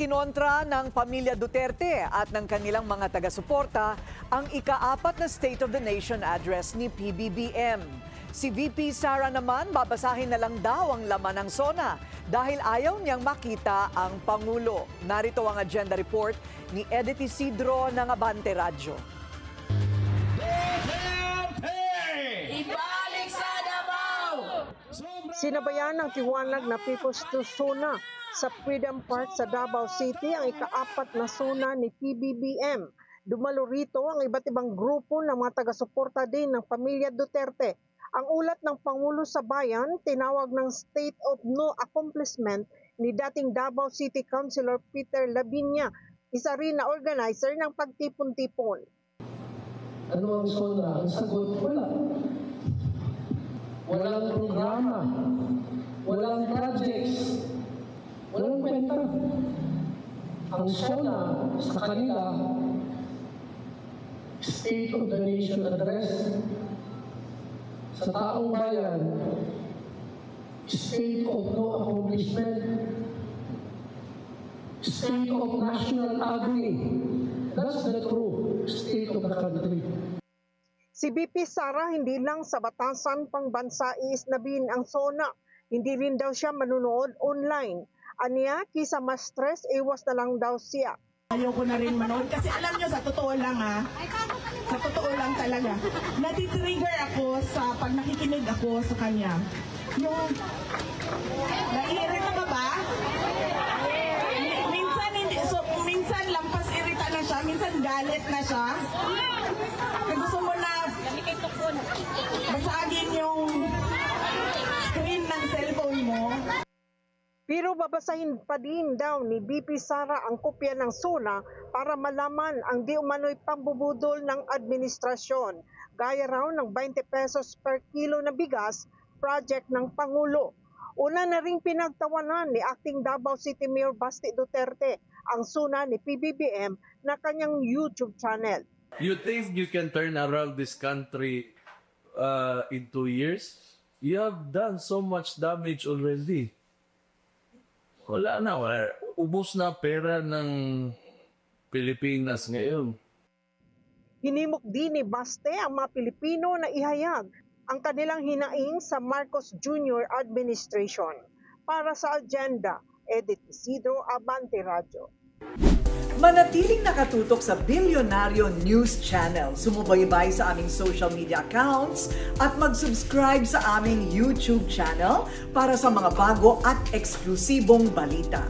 Kinontra ng pamilya Duterte at ng kanilang mga taga-suporta ang ika-4 na State of the Nation address ni PBBM. Si VP Sara naman babasahin na lang daw ang laman ng SONA dahil ayaw niyang makita ang Pangulo. Narito ang agenda report ni Edith Isidro ng Abante Radyo. Sinabayan ng tiwanag na People's SONA sa Freedom Park sa Davao City ang ika-4 na SONA ni PBBM. Dumalo rito ang iba't ibang grupo ng mga taga-suporta din ng pamilya Duterte. Ang ulat ng Pangulo sa Bayan, tinawag ng State of No Accomplishment ni dating Davao City Councilor Peter Labiña, isa rin na organizer ng pagtipon-tipon. Ano ang SONA? Ang sagot, wala. Walang programa, walang projects, walang kwenta. Ang SONA sa kanila, State of the Nation Address, sa taong bayan, State of No Accomplishment, State of National Agony. That's the true state of the country. Si VP Sara hindi lang sa batasan pangbansa iisnabin ang SONA, hindi rin daw siya manunood online. Aniya, kisa mas stress, iwas na lang daw siya. Ayaw ko na rin manood kasi alam nyo, sa totoo lang sa totoo lang talaga, natitrigger ako sa pag nakikinig ako sa kanya. Yung, naiirita ka ba? Minsan hindi, so minsan lampas irita na siya, minsan galit na siya. Gusto mo na basagin yung screen ng cellphone mo. Pero babasahin pa din daw ni VP Sara ang kopya ng SONA para malaman ang di umano'y pambubudol ng administrasyon. Gaya raw ng 20 pesos per kilo na bigas, project ng Pangulo. Una na ring pinagtawanan ni Acting Davao City Mayor Basti Duterte ang SONA ni PBBM na kanyang YouTube channel. You think you can turn around this country in 2 years? You have done so much damage already. Wala na. Ubos na pera ng Pilipinas ngayon. Hinimok din ni Baste ang mga Pilipino na ihayag ang kanilang hinaing sa Marcos Jr. administration. Para sa agenda, Edith Isidro, Abante Radyo. Manatiling nakatutok sa Bilyonaryo News Channel. Sumubaybay sa aming social media accounts at mag-subscribe sa aming YouTube channel para sa mga bago at eksklusibong balita.